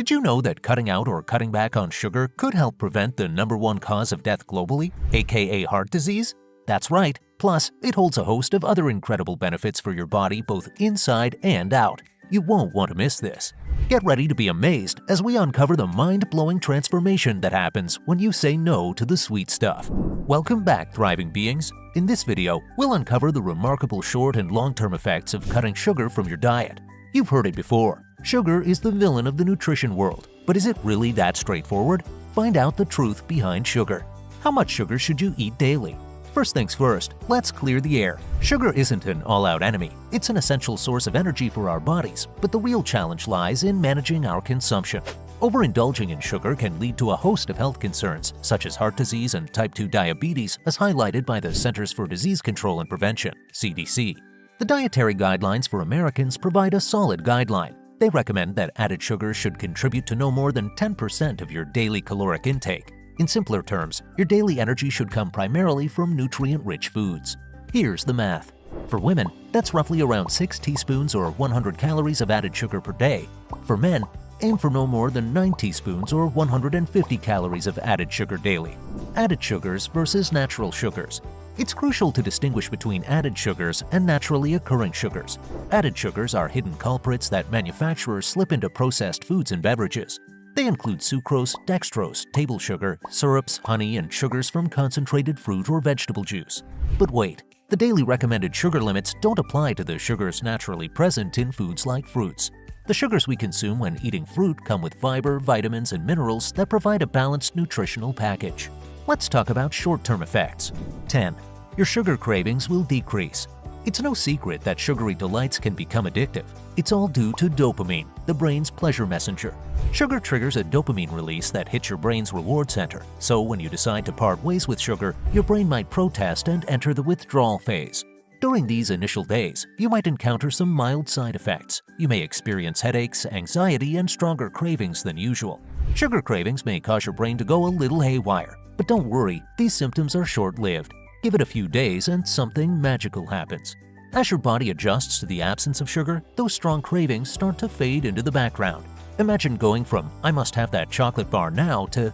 Did you know that cutting out or cutting back on sugar could help prevent the #1 cause of death globally, aka heart disease? That's right. Plus, it holds a host of other incredible benefits for your body both inside and out. You won't want to miss this. Get ready to be amazed as we uncover the mind-blowing transformation that happens when you say no to the sweet stuff. Welcome back, thriving beings. In this video, we'll uncover the remarkable short and long-term effects of cutting sugar from your diet. You've heard it before. Sugar is the villain of the nutrition world. But is it really that straightforward? Find out the truth behind sugar. How much sugar should you eat daily? First things first, let's clear the air. Sugar isn't an all-out enemy. It's an essential source of energy for our bodies, but the real challenge lies in managing our consumption. Overindulging in sugar can lead to a host of health concerns, such as heart disease and type 2 diabetes, as highlighted by the Centers for Disease Control and Prevention, CDC. The Dietary Guidelines for Americans provide a solid guideline. They recommend that added sugar should contribute to no more than 10% of your daily caloric intake. In simpler terms, your daily energy should come primarily from nutrient-rich foods. Here's the math. For women, that's roughly around 6 teaspoons or 100 calories of added sugar per day. For men, aim for no more than 9 teaspoons or 150 calories of added sugar daily. Added sugars versus natural sugars. It's crucial to distinguish between added sugars and naturally occurring sugars. Added sugars are hidden culprits that manufacturers slip into processed foods and beverages. They include sucrose, dextrose, table sugar, syrups, honey, and sugars from concentrated fruit or vegetable juice. But wait, the daily recommended sugar limits don't apply to the sugars naturally present in foods like fruits. The sugars we consume when eating fruit come with fiber, vitamins, and minerals that provide a balanced nutritional package. Let's talk about short-term effects. 10. Your sugar cravings will decrease. It's no secret that sugary delights can become addictive. It's all due to dopamine, the brain's pleasure messenger. Sugar triggers a dopamine release that hits your brain's reward center, so when you decide to part ways with sugar, your brain might protest and enter the withdrawal phase. During these initial days, you might encounter some mild side effects. You may experience headaches, anxiety, and stronger cravings than usual. Sugar cravings may cause your brain to go a little haywire, but don't worry, these symptoms are short-lived. Give it a few days and something magical happens. As your body adjusts to the absence of sugar, those strong cravings start to fade into the background. Imagine going from, "I must have that chocolate bar now," to,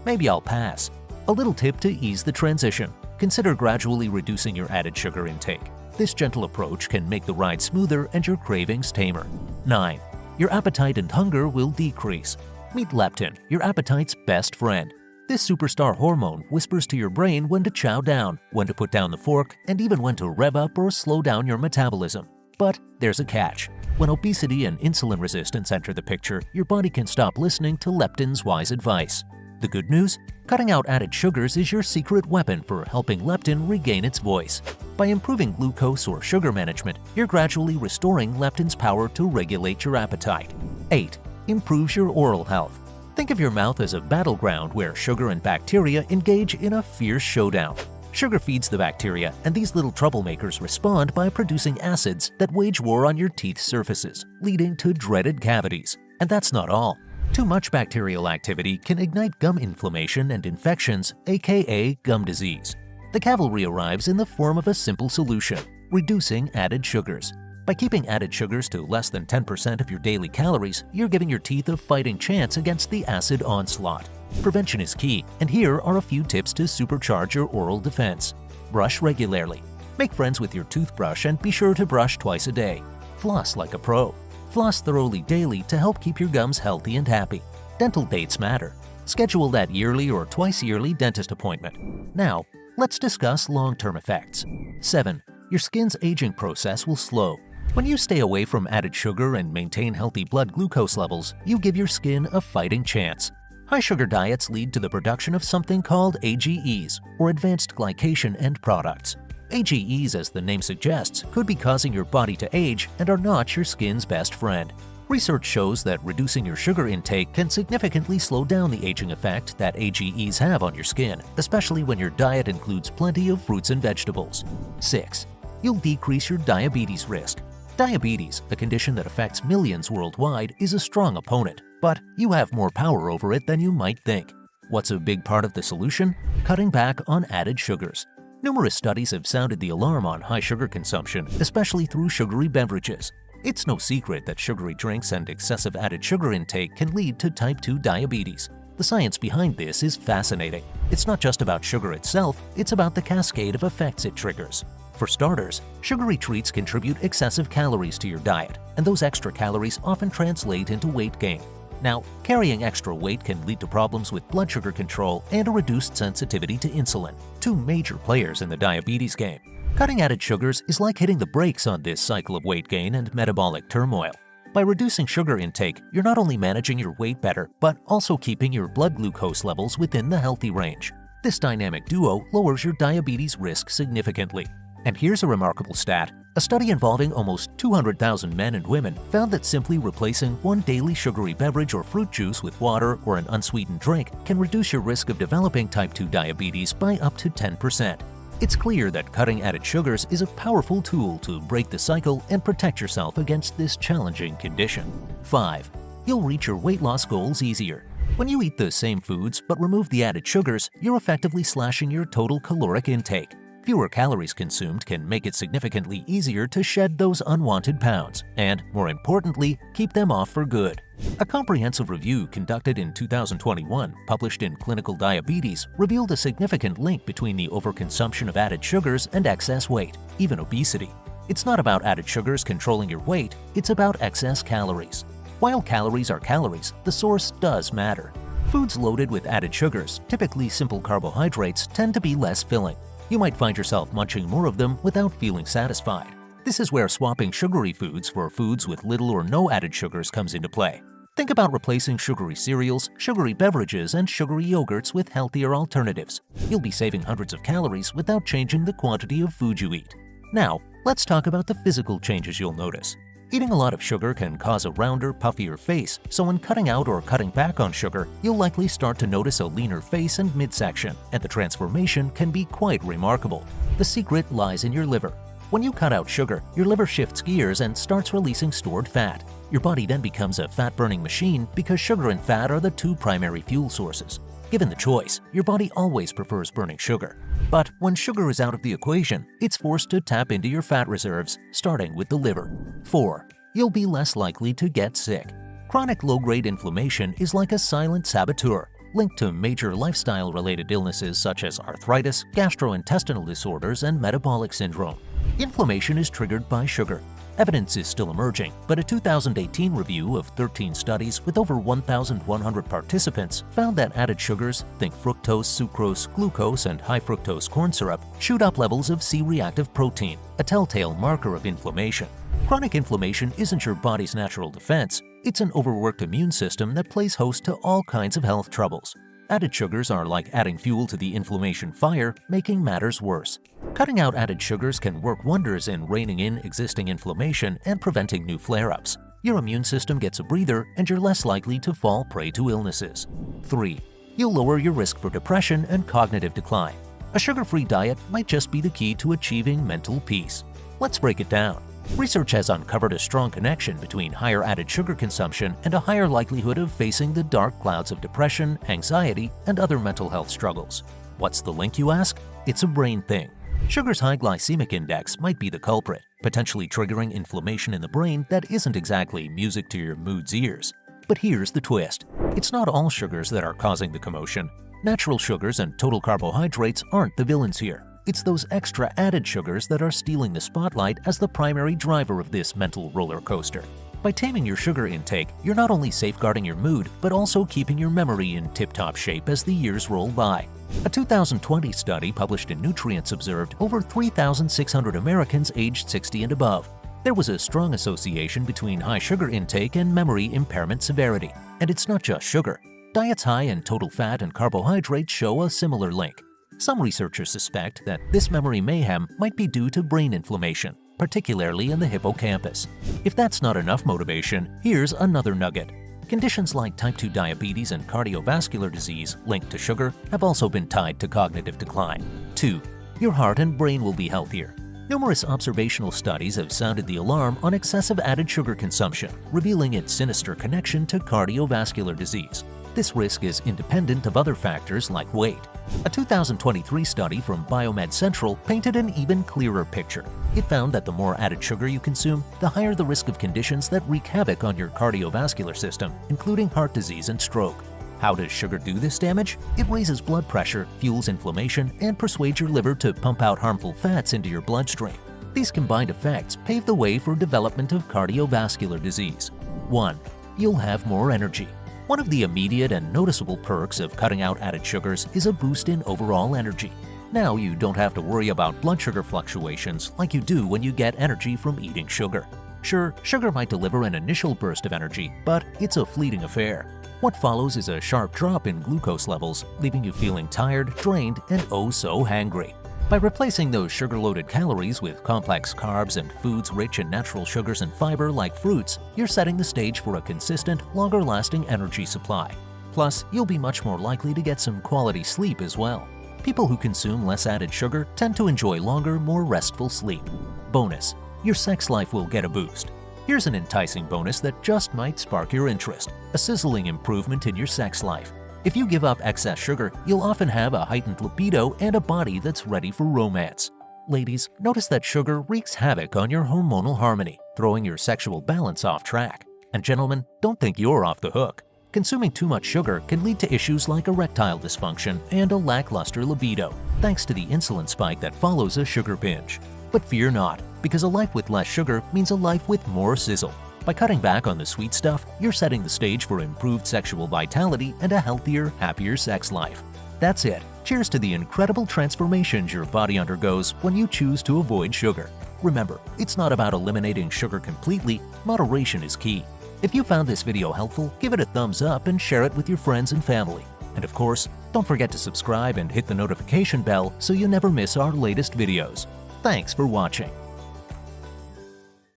maybe I'll pass. A little tip to ease the transition. Consider gradually reducing your added sugar intake. This gentle approach can make the ride smoother and your cravings tamer. 9. Your appetite and hunger will decrease. Meet leptin, your appetite's best friend. This superstar hormone whispers to your brain when to chow down, when to put down the fork, and even when to rev up or slow down your metabolism. But there's a catch. When obesity and insulin resistance enter the picture, your body can stop listening to leptin's wise advice. The good news? Cutting out added sugars is your secret weapon for helping leptin regain its voice. By improving glucose or sugar management, you're gradually restoring leptin's power to regulate your appetite. 8. Improves your oral health. Think of your mouth as a battleground where sugar and bacteria engage in a fierce showdown. Sugar feeds the bacteria, and these little troublemakers respond by producing acids that wage war on your teeth's surfaces, leading to dreaded cavities. And that's not all. Too much bacterial activity can ignite gum inflammation and infections, aka gum disease. The cavalry arrives in the form of a simple solution: reducing added sugars. By keeping added sugars to less than 10% of your daily calories, you're giving your teeth a fighting chance against the acid onslaught. Prevention is key, and here are a few tips to supercharge your oral defense. Brush regularly. Make friends with your toothbrush and be sure to brush twice a day. Floss like a pro. Floss thoroughly daily to help keep your gums healthy and happy. Dental dates matter. Schedule that yearly or twice-yearly dentist appointment. Now, let's discuss long-term effects. 7. Your skin's aging process will slow. When you stay away from added sugar and maintain healthy blood glucose levels, you give your skin a fighting chance. High-sugar diets lead to the production of something called AGEs, or advanced glycation end products. AGEs, as the name suggests, could be causing your body to age and are not your skin's best friend. Research shows that reducing your sugar intake can significantly slow down the aging effect that AGEs have on your skin, especially when your diet includes plenty of fruits and vegetables. 6. You'll decrease your diabetes risk. Diabetes, a condition that affects millions worldwide, is a strong opponent, but you have more power over it than you might think. What's a big part of the solution? Cutting back on added sugars. Numerous studies have sounded the alarm on high sugar consumption, especially through sugary beverages. It's no secret that sugary drinks and excessive added sugar intake can lead to type 2 diabetes. The science behind this is fascinating. It's not just about sugar itself, it's about the cascade of effects it triggers. For starters, sugary treats contribute excessive calories to your diet, and those extra calories often translate into weight gain. Now, carrying extra weight can lead to problems with blood sugar control and a reduced sensitivity to insulin, two major players in the diabetes game. Cutting added sugars is like hitting the brakes on this cycle of weight gain and metabolic turmoil. By reducing sugar intake, you're not only managing your weight better, but also keeping your blood glucose levels within the healthy range. This dynamic duo lowers your diabetes risk significantly. And here's a remarkable stat. A study involving almost 200,000 men and women found that simply replacing one daily sugary beverage or fruit juice with water or an unsweetened drink can reduce your risk of developing type 2 diabetes by up to 10%. It's clear that cutting added sugars is a powerful tool to break the cycle and protect yourself against this challenging condition. 5. You'll reach your weight loss goals easier. When you eat the same foods but remove the added sugars, you're effectively slashing your total caloric intake. Fewer calories consumed can make it significantly easier to shed those unwanted pounds and, more importantly, keep them off for good. A comprehensive review conducted in 2021, published in Clinical Diabetes, revealed a significant link between the overconsumption of added sugars and excess weight, even obesity. It's not about added sugars controlling your weight, it's about excess calories. While calories are calories, the source does matter. Foods loaded with added sugars, typically simple carbohydrates, tend to be less filling. You might find yourself munching more of them without feeling satisfied. This is where swapping sugary foods for foods with little or no added sugars comes into play. Think about replacing sugary cereals, sugary beverages, and sugary yogurts with healthier alternatives. You'll be saving hundreds of calories without changing the quantity of food you eat. Now, let's talk about the physical changes you'll notice. Eating a lot of sugar can cause a rounder, puffier face, so when cutting out or cutting back on sugar, you'll likely start to notice a leaner face and midsection, and the transformation can be quite remarkable. The secret lies in your liver. When you cut out sugar, your liver shifts gears and starts releasing stored fat. Your body then becomes a fat-burning machine because sugar and fat are the two primary fuel sources. Given the choice, your body always prefers burning sugar. But when sugar is out of the equation, it's forced to tap into your fat reserves, starting with the liver. 4. You'll be less likely to get sick. Chronic low-grade inflammation is like a silent saboteur, linked to major lifestyle-related illnesses such as arthritis, gastrointestinal disorders, and metabolic syndrome. Inflammation is triggered by sugar. Evidence is still emerging, but a 2018 review of 13 studies with over 1,100 participants found that added sugars, think fructose, sucrose, glucose, and high fructose corn syrup, shoot up levels of C-reactive protein, a telltale marker of inflammation. Chronic inflammation isn't your body's natural defense, it's an overworked immune system that plays host to all kinds of health troubles. Added sugars are like adding fuel to the inflammation fire, making matters worse. Cutting out added sugars can work wonders in reining in existing inflammation and preventing new flare-ups. Your immune system gets a breather and you're less likely to fall prey to illnesses. 3. You'll lower your risk for depression and cognitive decline. A sugar-free diet might just be the key to achieving mental peace. Let's break it down. Research has uncovered a strong connection between higher added sugar consumption and a higher likelihood of facing the dark clouds of depression, anxiety, and other mental health struggles. What's the link, you ask? It's a brain thing. Sugar's high glycemic index might be the culprit, potentially triggering inflammation in the brain that isn't exactly music to your mood's ears. But here's the twist. It's not all sugars that are causing the commotion. Natural sugars and total carbohydrates aren't the villains here. It's those extra added sugars that are stealing the spotlight as the primary driver of this mental roller coaster. By taming your sugar intake, you're not only safeguarding your mood, but also keeping your memory in tip-top shape as the years roll by. A 2020 study published in Nutrients observed over 3,600 Americans aged 60 and above. There was a strong association between high sugar intake and memory impairment severity. And it's not just sugar. Diets high in total fat and carbohydrates show a similar link. Some researchers suspect that this memory mayhem might be due to brain inflammation, particularly in the hippocampus. If that's not enough motivation, here's another nugget. Conditions like type 2 diabetes and cardiovascular disease linked to sugar have also been tied to cognitive decline. 2. Your heart and brain will be healthier. Numerous observational studies have sounded the alarm on excessive added sugar consumption, revealing its sinister connection to cardiovascular disease. This risk is independent of other factors like weight. A 2023 study from Biomed Central painted an even clearer picture. It found that the more added sugar you consume, the higher the risk of conditions that wreak havoc on your cardiovascular system, including heart disease and stroke. How does sugar do this damage? It raises blood pressure, fuels inflammation, and persuades your liver to pump out harmful fats into your bloodstream. These combined effects pave the way for development of cardiovascular disease. 1. You'll have more energy. One of the immediate and noticeable perks of cutting out added sugars is a boost in overall energy. Now you don't have to worry about blood sugar fluctuations like you do when you get energy from eating sugar. Sure, sugar might deliver an initial burst of energy, but it's a fleeting affair. What follows is a sharp drop in glucose levels, leaving you feeling tired, drained, and oh so hangry. By replacing those sugar-loaded calories with complex carbs and foods rich in natural sugars and fiber like fruits, you're setting the stage for a consistent, longer-lasting energy supply. Plus, you'll be much more likely to get some quality sleep as well. People who consume less added sugar tend to enjoy longer, more restful sleep. Bonus: your sex life will get a boost. Here's an enticing bonus that just might spark your interest: a sizzling improvement in your sex life. If you give up excess sugar, you'll often have a heightened libido and a body that's ready for romance. Ladies, notice that sugar wreaks havoc on your hormonal harmony, throwing your sexual balance off track. And gentlemen, don't think you're off the hook. Consuming too much sugar can lead to issues like erectile dysfunction and a lackluster libido, thanks to the insulin spike that follows a sugar binge. But fear not, because a life with less sugar means a life with more sizzle. By cutting back on the sweet stuff, you're setting the stage for improved sexual vitality and a healthier, happier sex life. That's it. Cheers to the incredible transformations your body undergoes when you choose to avoid sugar. Remember, it's not about eliminating sugar completely. Moderation is key. If you found this video helpful, give it a thumbs up and share it with your friends and family. And of course, don't forget to subscribe and hit the notification bell so you never miss our latest videos. Thanks for watching.